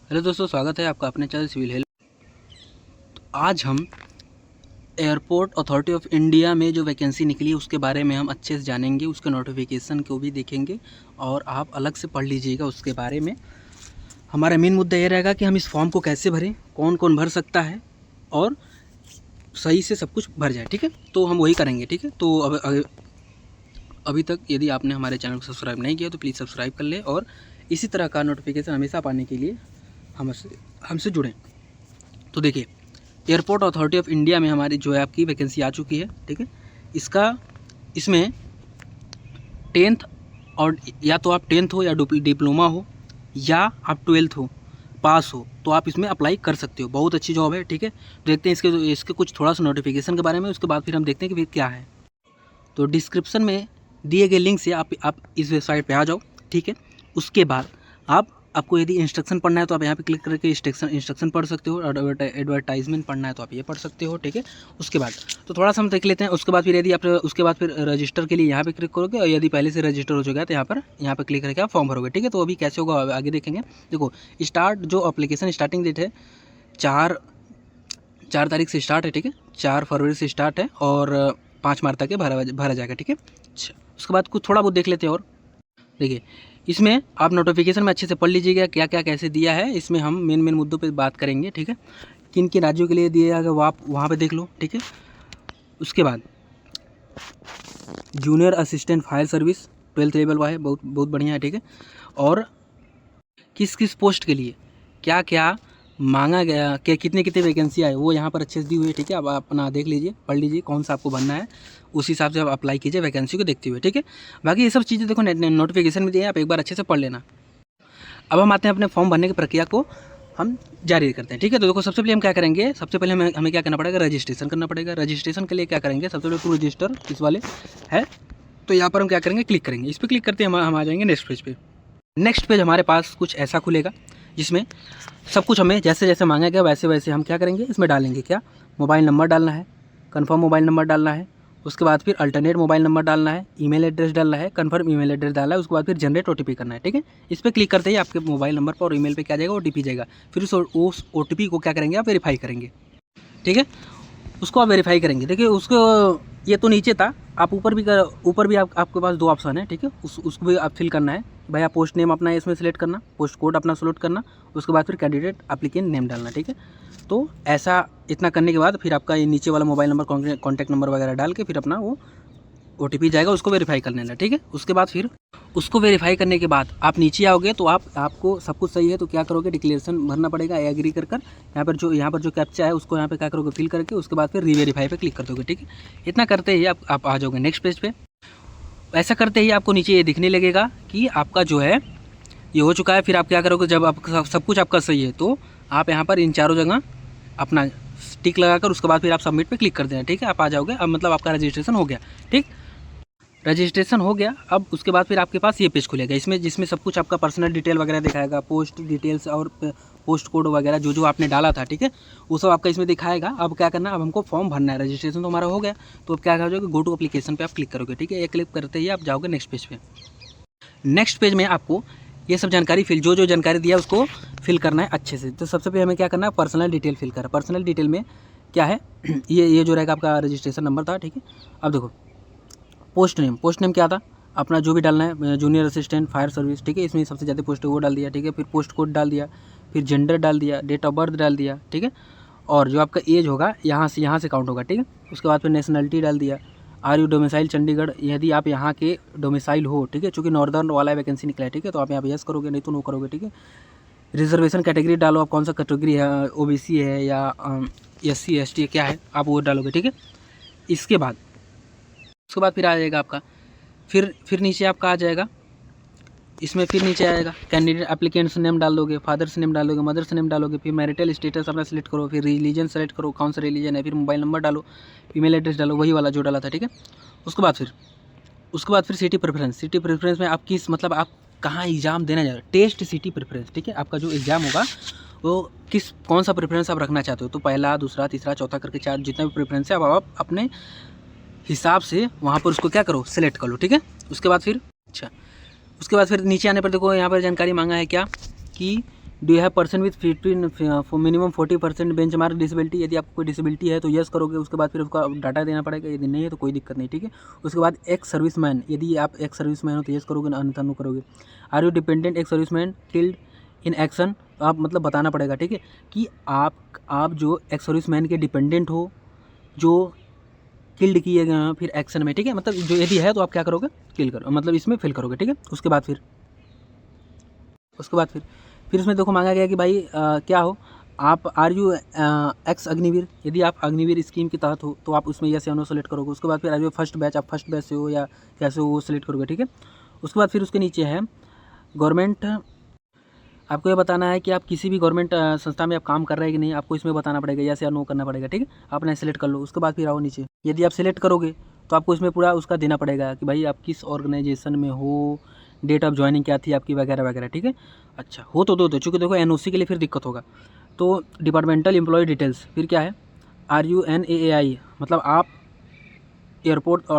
Hello दोस्तों, स्वागत है आपका अपने चैनल सिविल हेल्प। तो आज हम एयरपोर्ट अथॉरिटी ऑफ इंडिया में जो वैकेंसी निकली है उसके बारे में हम अच्छे से जानेंगे, उसके नोटिफिकेशन को भी देखेंगे और आप अलग से पढ़ लीजिएगा उसके बारे में। हमारा मेन मुद्दा ये रहेगा कि हम इस फॉर्म को कैसे भरें, कौन कौन भर सकता है और सही से सब कुछ भर जाए। ठीक है, तो हम वही करेंगे। ठीक है, तो अभी तक यदि आपने हमारे चैनल को सब्सक्राइब नहीं किया तो प्लीज़ सब्सक्राइब कर लें और इसी तरह का नोटिफिकेशन हमेशा पाने के लिए हमसे जुड़ें। तो देखिए, एयरपोर्ट अथॉरिटी ऑफ इंडिया में हमारी जो है आपकी वैकेंसी आ चुकी है। ठीक है, इसमें 10th और या तो आप 10th हो या डिप्लोमा हो या आप 12th हो, पास हो, तो आप इसमें अप्लाई कर सकते हो। बहुत अच्छी जॉब है। ठीक है, देखते हैं इसके कुछ थोड़ा सा नोटिफिकेशन के बारे में, उसके बाद फिर हम देखते हैं कि फिर क्या है। तो डिस्क्रिप्शन में दिए गए लिंक से आप इस वेबसाइट पे आ जाओ। ठीक है, उसके बाद आपको यदि इंस्ट्रक्शन पढ़ना है तो आप यहाँ पे क्लिक करके इंस्ट्रक्शन पढ़ सकते हो, और एडवर्टाइजमेंट पढ़ना है तो आप ये पढ़ सकते हो। ठीक है, उसके बाद तो थोड़ा सा हम देख लेते हैं। उसके बाद फिर यदि आप उसके बाद फिर रजिस्टर के लिए यहाँ पे क्लिक करोगे, और यदि पहले से रजिस्टर हो चुका है तो यहाँ पर क्लिक करके आप फॉर्म भरोगे। ठीक है, तो अभी कैसे होगा आगे देखेंगे। देखो, जो एप्लीकेशन स्टार्टिंग डेट है 4 तारीख से स्टार्ट है। ठीक है, 4 फरवरी से स्टार्ट है और 5 मार्च तक भरा जाएगा। ठीक है, अच्छा, उसके बाद कुछ थोड़ा बहुत देख लेते हैं। और देखिए, इसमें आप नोटिफिकेशन में अच्छे से पढ़ लीजिएगा क्या क्या कैसे दिया है। इसमें हम मेन मुद्दों पे बात करेंगे। ठीक है, किन किन राज्यों के लिए दिया है वो आप वहाँ पे देख लो। ठीक है, उसके बाद junior assistant fire service 12th level का है, बहुत बहुत बढ़िया है। ठीक है, और किस किस पोस्ट के लिए क्या क्या मांगा गया, क्या कितने कितने वैकेंसी आए, वो यहाँ पर अच्छे से दी हुई है। ठीक है, अब आप अपना देख लीजिए, पढ़ लीजिए कौन सा आपको बनना है, उस हिसाब से आप अप्लाई कीजिए वैकेंसी को देखते हुए। ठीक है, बाकी ये सब चीज़ें देखो नोटिफिकेशन में दिए हैं, आप एक बार अच्छे से पढ़ लेना। अब हम आते हैं अपने फॉर्म भरने की प्रक्रिया को हम जारी करते हैं। ठीक है, तो देखो, सबसे पहले हम क्या करेंगे, सबसे पहले हमें क्या करना पड़ेगा, रजिस्ट्रेशन करना पड़ेगा। रजिस्ट्रेशन के लिए क्या करेंगे, सबसे पहले टू रजिस्टर इस वाले है, तो यहाँ पर हम क्या करेंगे, क्लिक करेंगे। इस पर क्लिक करते हैं हम आ जाएंगे नेक्स्ट पेज पे। नेक्स्ट पेज हमारे पास कुछ ऐसा खुलेगा जिसमें सब कुछ हमें जैसे जैसे मांगा गया वैसे वैसे हम क्या करेंगे, इसमें डालेंगे क्या, मोबाइल नंबर डालना है, कंफर्म मोबाइल नंबर डालना है, उसके बाद फिर अल्टरनेट मोबाइल नंबर डालना है, ईमेल एड्रेस डालना है, कंफर्म ईमेल एड्रेस डालना है, उसके बाद फिर जनरेट ओटीपी करना है। ठीक है, इस पर क्लिक करते ही आपके मोबाइल नंबर पर और ईमेल पे क्या जाएगा, ओटीपी जाएगा। फिर उस ओटीपी को क्या करेंगे, आप वेरीफाई करेंगे। ठीक है, उसको आप वेरीफाई करेंगे। देखिए, उसको ये तो नीचे था, आप ऊपर भी आपके पास 2 ऑप्शन है। ठीक है, उसको भी आप फिल करना है। भाई, आप पोस्ट नेम अपना इसमें सेलेक्ट करना, पोस्ट कोड अपना सेलेक्ट करना, उसके बाद फिर कैंडिडेट एप्लीकेंट नेम डालना। ठीक है, तो ऐसा इतना करने के बाद फिर आपका ये नीचे वाला मोबाइल नंबर, कॉन्टैक्ट नंबर वगैरह डाल के फिर अपना वो ओटीपी जाएगा, उसको वेरीफाई कर लेना। ठीक है, उसके बाद फिर उसको वेरीफाई करने के बाद आप नीचे आओगे तो आपको सब कुछ सही है तो क्या करोगे, डिक्लेरेशन भरना पड़ेगा, एग्री कर यहाँ पर जो कैप्चा है उसको यहाँ पे क्या करोगे, फिल करके उसके बाद फिर रीवेरीफाई पे क्लिक कर दोगे। ठीक है, इतना करते ही आप आ जाओगे नेक्स्ट पेज पे। ऐसा करते ही आपको नीचे ये दिखने लगेगा कि आपका जो है ये हो चुका है। फिर आप क्या करोगे, जब आप सब कुछ आपका सही है तो आप यहाँ पर इन चारों जगह अपना टिक लगाकर उसके बाद फिर आप सबमिट पे क्लिक कर देना। ठीक है, आप आ जाओगे। अब मतलब आपका रजिस्ट्रेशन हो गया। ठीक, रजिस्ट्रेशन हो गया। अब उसके बाद फिर आपके पास ये पेज खुलेगा, जिसमें सब कुछ आपका पर्सनल डिटेल वगैरह दिखाएगा, पोस्ट डिटेल्स और पोस्ट कोड वगैरह जो आपने डाला था। ठीक है, वो सब आपका इसमें दिखाएगा। अब क्या करना है, अब हमको फॉर्म भरना है। रजिस्ट्रेशन तो हमारा हो गया, तो अब क्या करोगे, गो टू एप्लीकेशन पे आप क्लिक करोगे। ठीक है, ये क्लिक करते ही आप जाओगे नेक्स्ट पेज पे। नेक्स्ट पेज में आपको ये सब जानकारी जो जानकारी दिया उसको फिल करना है अच्छे से। तो सबसे पहले हमें क्या करना है, पर्सनल डिटेल फिल करना है। पर्सनल डिटेल में क्या है, ये जो रहेगा आपका रजिस्ट्रेशन नंबर था। ठीक है, अब देखो, पोस्ट नेम क्या था, अपना जो भी डालना है, जूनियर असिस्टेंट फायर सर्विस। ठीक है, इसमें सबसे ज़्यादा पोस्ट वो डाल दिया। ठीक है, फिर पोस्ट कोड डाल दिया, फिर जेंडर डाल दिया, डेट ऑफ बर्थ डाल दिया। ठीक है, और जो आपका एज होगा यहाँ से काउंट होगा। ठीक है, उसके बाद फिर नेशनलिटी डाल दिया, आर यू डोमिसाइल चंडीगढ़, यदि आप यहाँ के डोमिसाइल हो। ठीक है, चूँकि नॉर्दर्न वाला वैकेंसी निकला है। ठीक है, तो आप यहाँ पे यस करोगे, नहीं तो नो करोगे। ठीक है, रिजर्वेशन कैटेगरी डालो, आप कौन सा कैटेगरी है, ओबीसी है या SC ST क्या है, आप वो डालोगे। ठीक है, इसके बाद उसके बाद फिर आ जाएगा आपका, फिर नीचे आपका आ जाएगा, इसमें फिर नीचे आएगा कैंडिडेट एप्लीकेंट्स नेम डाल दोगे, फादर्स नेम डालोगे, मदर्स नेम डालोगे, फिर मैरिटल स्टेटस अपना सेलेक्ट करो, फिर रिलीजन सेलेक्ट करो, कौन सा रिलीजन है, फिर मोबाइल नंबर डालो, ईमेल एड्रेस डालो, वही वाला जो डाला था। ठीक है, उसके बाद फिर सिटी प्रेफरेंस में आप किस मतलब आप कहाँ एग्ज़ाम देना जा रहे हो, टेस्ट सिटी प्रेफरेंस। ठीक है, आपका जो एग्ज़ाम होगा वो कौन सा प्रेफरेंस आप रखना चाहते हो, तो पहला, दूसरा, तीसरा, चौथा करके 4 जितना भी प्रेफरेंस है आप अपने हिसाब से वहाँ पर उसको क्या करो, सेलेक्ट कर लो। ठीक है, उसके बाद फिर नीचे आने पर देखो, यहाँ पर जानकारी मांगा है क्या कि do you have person with 15 minimum 40% bench mark disability, यदि आपको कोई डिसेबिलिटी है तो यस करोगे, उसके बाद फिर उसका डाटा देना पड़ेगा, यदि नहीं है तो कोई दिक्कत नहीं, ठीक है। उसके बाद एक्स सर्विसमैन, यदि आप एक्स सर्विसमैन हो तो यस करोगे, अन्यथा नो करोगे। Are you dependent ex serviceman killed in action, तो आप मतलब बताना पड़ेगा, ठीक है, कि आप जो एक्स सर्विसमैन के डिपेंडेंट हो जो किल्ड किए गए हैं फिर एक्शन में, ठीक है, मतलब जो यदि है तो आप क्या करोगे, किल करो, मतलब इसमें फिल करोगे, ठीक है। उसके बाद फिर उसमें देखो मांगा गया कि भाई क्या हो आप, आर यू एक्स अग्निवीर, यदि आप अग्निवीर स्कीम के तहत हो तो आप उसमें यस या नो सेलेक्ट करोगे। उसके बाद फिर आर यू फर्स्ट बैच, आप फर्स्ट बैच से हो या कैसे हो वो सेलेक्ट करोगे, ठीक है। उसके बाद फिर उसके नीचे है गवर्नमेंट, आपको ये बताना है कि आप किसी भी गवर्नमेंट संस्था में आप काम कर रहे हैं कि नहीं, आपको इसमें बताना पड़ेगा, यस या नो करना पड़ेगा, ठीक है। आपने सेलेक्ट कर लो। उसके बाद फिर आओ नीचे, यदि आप सेलेक्ट करोगे तो आपको इसमें पूरा उसका देना पड़ेगा कि भाई आप किस ऑर्गेनाइजेशन में हो, डेट ऑफ ज्वाइनिंग क्या थी आपकी, वगैरह वगैरह, ठीक है। अच्छा हो तो दो चूँकि देखो एनओसी के लिए फिर दिक्कत होगा। तो डिपार्टमेंटल एम्प्लॉय डिटेल्स, फिर क्या है, आर यू एन ए आई, मतलब आप एयरपोर्ट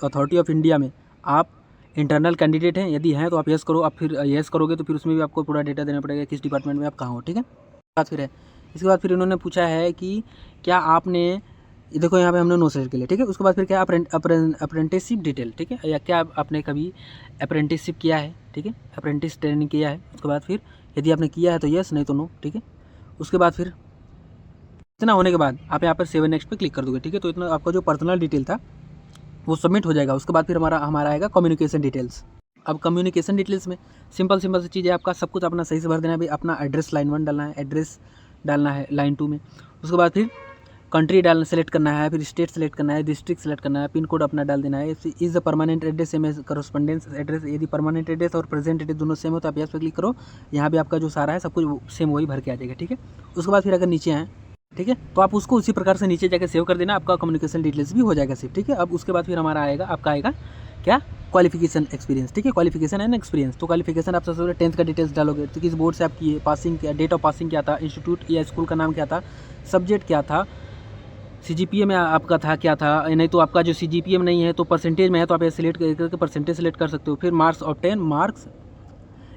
अथॉरिटी ऑफ इंडिया में आप इंटरनल कैंडिडेट हैं, यदि हैं तो आप यस करो। आप फिर यस करोगे तो फिर उसमें भी आपको पूरा डेटा देना पड़ेगा किस डिपार्टमेंट में आप कहाँ हो, ठीक है। बात फिर है इसके बाद फिर इन्होंने पूछा है कि क्या आपने, देखो यहाँ पे हमने नो सेलेक्ट के लिए, ठीक है। उसके बाद फिर क्या अप्रेंटिसशिप डिटेल, ठीक है, या क्या आपने कभी अप्रेंटिसशिप किया है, ठीक है, अप्रेंटिस ट्रेनिंग किया है। उसके बाद फिर यदि आपने किया है तो यस, नहीं तो नो, ठीक है। उसके बाद फिर इतना होने के बाद आप यहाँ पर सेव नेक्स्ट पे क्लिक कर दोगे, ठीक है। तो इतना आपका जो पर्सनल डिटेल था वो सबमिट हो जाएगा। उसके बाद फिर हमारा आएगा कम्युनिकेशन डिटेल्स। अब कम्युनिकेशन डिटेल्स में सिंपल सी चीज़ है, आपका सब कुछ अपना सही से भर देना है भाई। अपना एड्रेस लाइन 1 डालना है, एड्रेस डालना है लाइन 2 में। उसके बाद फिर कंट्री डालना सेलेक्ट करना है, फिर स्टेट सेलेक्ट करना है, डिस्ट्रिक्ट सेलेक्ट करना है, पिन कोड अपना डाल देना है। Is the permanent address same as correspondence address, यदि परमानेंट एड्रेस और प्रेजेंट एड्रेस दोनों सेम हो तो आप यस पे क्लिक करो। यहाँ भी आपका जो सारा है सब कुछ सेम वही भर के आ जाएगा, ठीक है। उसके बाद फिर अगर नीचे आए, ठीक है, तो आप उसको उसी प्रकार से नीचे जाकर सेव कर देना, आपका कम्युनिकेशन डिटेल्स भी हो जाएगा सेव, ठीक है। अब उसके बाद फिर हमारा आएगा, आपका आएगा क्या, क्वालिफिकेशन एक्सपीरियंस, ठीक है, क्वालिफिकेशन एंड एक्सपीरियंस। तो क्वालिफिकेशन आप सबसे पहले 10th का डिटेल्स डालोगे, तो किस बोर्ड से आप किए, पासिंग क्या, डेट ऑफ पासिंग क्या था, इंस्टीट्यूट या स्कूल का नाम क्या था, सब्जेक्ट क्या था, सीजीपीए में आपका था क्या था, नहीं तो आपका जो सीजीपीए में नहीं है तो परसेंटेज में है तो आप ये सिलेक्ट करके परसेंटेज सेलेक्ट कर सकते हो। फिर marks obtain, marks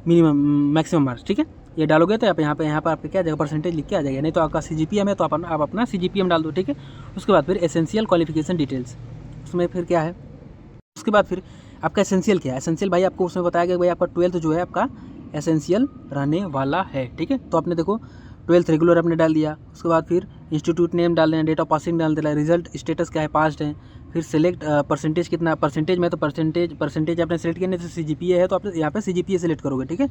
minimum maximum marks, ठीक है, ये डालोगे तो आप यहाँ पे आपका क्या आ जाएगा, परसेंटेज लिख के आ जाएगा। नहीं तो आपका सीजीपीए में तो आप अपना सीजीपीए में डाल दो, ठीक है। उसके बाद फिर एसेंशियल क्वालिफिकेशन डिटेल्स, उसमें फिर क्या है, उसके बाद फिर आपका एसेंशियल क्या है, एसेंशियल भाई आपको उसमें बताया गया भाई आपका 12th जो है आपका एसेंशियल रहने वाला है, ठीक है। तो आपने देखो 12th रेगुलर आपने डाल दिया। उसके बाद फिर इंस्टीट्यूट नेम डाल देना, डेट ऑफ पासिंग डाल देना, रिजल्ट स्टेटस क्या है, पास्ट है। फिर सेलेक्ट परसेंटेज कितना, परसेंटेज में तो परसेंटेज आपने सेलेक्ट किया, नहीं तो सीजीपीए है तो आप यहाँ पे सीजीपीए सेलेक्ट करोगे, ठीक है।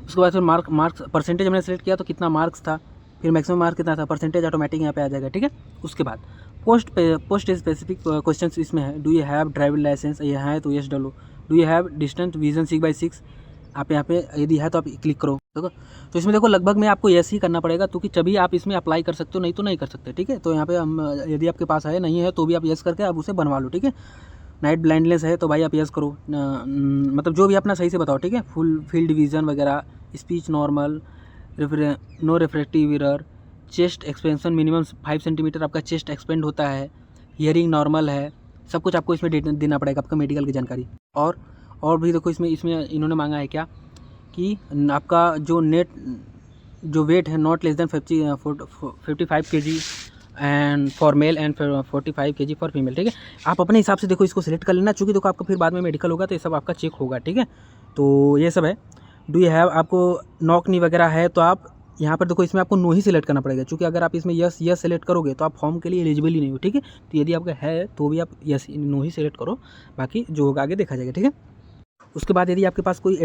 उसके बाद फिर मार्क्स परसेंटेज हमने सेलेक्ट किया तो कितना मार्क्स था, फिर मैक्सिमम मार्क्स कितना था, परसेंटेज ऑटोमेटिक यहाँ पे आ जाएगा, ठीक है। उसके बाद पोस्ट स्पेसिफिक क्वेश्चन इसमें है, do you have driving licence, ये है तो यस डालो। Do you have distance vision 6x6, आप यहाँ पे यदि है तो आप क्लिक करो, देखो। तो इसमें देखो लगभग में आपको यस ही करना पड़ेगा क्योंकि तभी आप इसमें अप्लाई कर सकते हो, नहीं तो नहीं कर सकते, ठीक है। तो यहाँ पे हम यदि आपके पास है, नहीं है तो भी आप यस करके आप उसे बनवा लो, ठीक है। नाइट ब्लाइंडनेस है तो भाई आप यस करो, मतलब जो भी अपना सही से बताओ, ठीक है। फुल फील्ड विजन वगैरह, speech normal, no refractive error, chest expansion minimum 5 centimetre आपका चेस्ट एक्सपेंड होता है, हियरिंग नॉर्मल है, सब कुछ आपको इसमें देना पड़ेगा, आपका मेडिकल की जानकारी। और भी देखो इसमें इन्होंने मांगा है क्या कि आपका जो वेट है not less than 55 kg and for male and 45 kg for female, ठीक है। आप अपने हिसाब से देखो इसको सिलेक्ट कर लेना, चूँकि देखो आपका फिर बाद में मेडिकल होगा तो ये सब आपका चेक होगा, ठीक है। तो ये सब है। डू यू हैव, आपको नॉक नी वगैरह है तो आप यहाँ पर देखो इसमें आपको नो ही सिलेक्ट करना पड़ेगा, क्योंकि अगर आप इसमें यस सेलेक्ट करोगे तो आप फॉर्म के लिए एलिजिबल ही नहीं हो, ठीक है। तो यदि आपका है तो भी आप यस नो ही सिलेक्ट करो, बाकी जो होगा आगे देखा जाएगा, ठीक है। उसके बाद यदि आपके पास कोई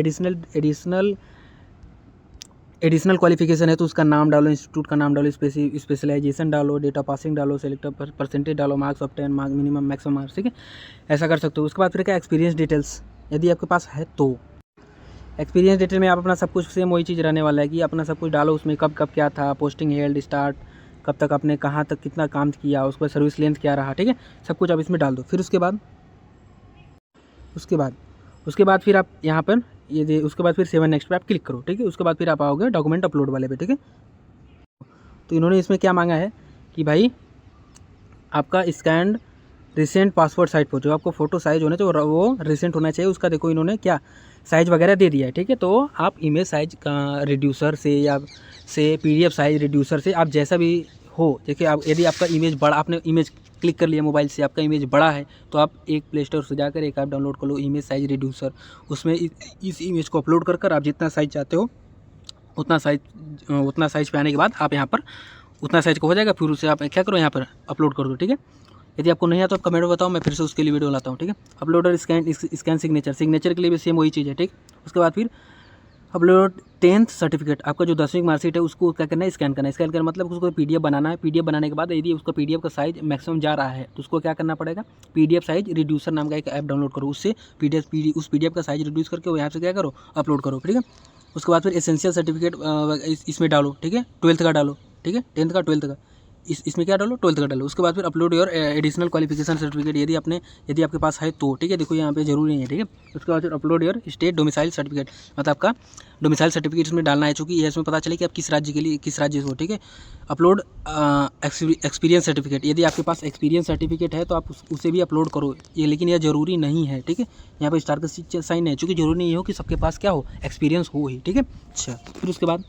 एडिशनल क्वालिफिकेशन है तो उसका नाम डालो, इंस्टीट्यूट का नाम डालो, स्पेशलाइजेशन डालो, डेट ऑफ पासिंग डालो, सेलेक्ट परसेंटेज डालो, marks of 10, mark minimum maximum marks, ठीक है। ऐसा कर सकते हो। उसके बाद फिर क्या, एक्सपीरियंस डिटेल्स, यदि आपके पास है तो एक्सपीरियंस डिटेल में आप अपना सब कुछ सेम वही चीज़ रहने वाला है कि अपना सब कुछ डालो उसमें, कब क्या था, पोस्टिंग हेल्ड स्टार्ट, कब तक आपने कहाँ तक कितना काम किया, उसके बाद सर्विस लेंथ क्या रहा, ठीक है। सब कुछ आप इसमें डाल दो। फिर उसके बाद फिर आप यहाँ पर ये उसके बाद फिर 7 नेक्स्ट पे आप क्लिक करो, ठीक है। उसके बाद फिर आप आओगे डॉक्यूमेंट अपलोड वाले पे, ठीक है। तो इन्होंने इसमें क्या मांगा है कि भाई आपका scanned recent passport size photo, आपको फ़ोटो साइज़ होना चाहिए वो रिसेंट होना चाहिए उसका। देखो इन्होंने क्या साइज़ वगैरह दे दिया है, ठीक है। तो आप इमेज साइज का रिड्यूसर से या PDF साइज रिड्यूसर से आप जैसा भी हो, देखिए आप यदि आपका इमेज बड़ा, आपने इमेज क्लिक कर लिया मोबाइल से, आपका इमेज बड़ा है तो आप एक प्ले स्टोर से जाकर एक ऐप डाउनलोड कर लो इमेज साइज रिड्यूसर। उसमें इस इमेज को अपलोड कर आप जितना साइज चाहते हो उतना साइज पे आने के बाद आप यहाँ पर उतना साइज का हो जाएगा। फिर उसे आप क्या करो, यहाँ पर अपलोड कर दो, ठीक है। यदि आपको नहीं आता तो कमेंट में बताओ, मैं फिर से उसके लिए वीडियो लाता हूँ, ठीक है। अपलोडर स्कैन सिग्नेचर के लिए भी सेम वही चीज़ है, ठीक। उसके बाद फिर अपलोड 10th सर्टिफिकेट, आपका जो 10वीं मार्कशीट है उसको क्या करना है, स्कैन करना है। स्कैन करना मतलब उसको PDF बनाना है। PDF बनाने के बाद यदि उसका PDF का साइज मैक्सिमम जा रहा है तो उसको क्या करना पड़ेगा, PDF साइज रिड्यूसर नाम का एक ऐप डाउनलोड करो, उससे उस PDF का साइज रिड्यूस करके वो यहाँ से क्या करो, अपलोड करो, ठीक है। उसके बाद फिर एसेंशियल सर्टिफिकेट इसमें डालो, ठीक है। 12th का डालो, ठीक है, 10th का 12th का इसमें क्या डालो, 12th का डालो। उसके बाद फिर upload your additional qualification certificate यदि आपके पास है तो, ठीक है। देखो यहाँ पे जरूरी नहीं है, ठीक है। उसके बाद फिर upload your state domicile certificate, मतलब आपका डोमिसाइल सर्टिफिकेट इसमें डालना है, चूँकि ये इसमें पता चले कि आप किस राज्य से हो, ठीक है। अपलोड एक्सपीरियंस सर्टिफिकेट, यदि आपके पास एक्सपीरियंस सर्टिफिकेट है तो आप उसे भी अपलोड करो, ये लेकिन यह ज़रूरी नहीं है, ठीक है। यहाँ पर स्टार का साइन है, चूँकि जरूरी नहीं हो कि सबके पास क्या हो, एक्सपीरियंस हो ही, ठीक है। अच्छा, फिर उसके बाद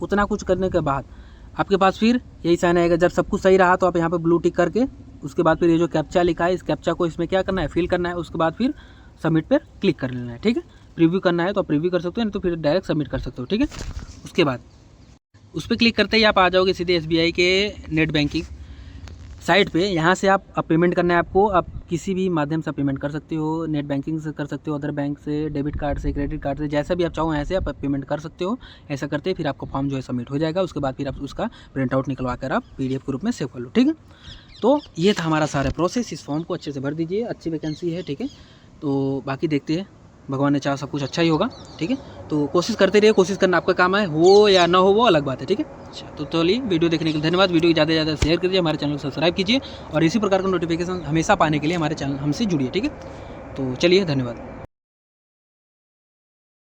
उतना कुछ करने के बाद आपके पास फिर यही साइन आएगा। जब सब कुछ सही रहा तो आप यहाँ पे ब्लू टिक करके उसके बाद फिर ये जो कैप्चा लिखा है इस कैप्चा को इसमें क्या करना है, फिल करना है। उसके बाद फिर सबमिट पर क्लिक कर लेना है, ठीक है। प्रीव्यू करना है तो आप प्रीव्यू कर सकते हो, नहीं तो फिर डायरेक्ट सबमिट कर सकते हो, ठीक है। उसके बाद उस पर क्लिक करते ही आप आ जाओगे सीधे SBI के नेट बैंकिंग साइट पे। यहाँ से आप अब पेमेंट करना है आपको, आप किसी भी माध्यम से पेमेंट कर सकते हो, नेट बैंकिंग से कर सकते हो, अदर बैंक से, डेबिट कार्ड से, क्रेडिट कार्ड से, जैसा भी आप चाहो यहाँ से आप पेमेंट कर सकते हो। ऐसा करते फिर आपको फॉर्म जो है सबमिट हो जाएगा। उसके बाद फिर आप उसका प्रिंट आउट निकलवा कर आप PDF के रूप में सेव कर लो, ठीक है। तो ये था हमारा सारा प्रोसेस। इस फॉर्म को अच्छे से भर दीजिए, अच्छी वैकेंसी है, ठीक है। तो बाकी देखते हैं, भगवान ने चाहा सब कुछ अच्छा ही होगा, ठीक है। तो कोशिश करते रहिए, कोशिश करना आपका काम है, हो या ना हो वो अलग बात है, ठीक है। अच्छा, तो चलिए वीडियो देखने के लिए धन्यवाद। वीडियो को ज़्यादा से ज़्यादा शेयर कीजिए, हमारे चैनल को सब्सक्राइब कीजिए और इसी प्रकार का नोटिफिकेशन हमेशा पाने के लिए हमारे चैनल हमसे जुड़िए, ठीक है। तो चलिए, धन्यवाद।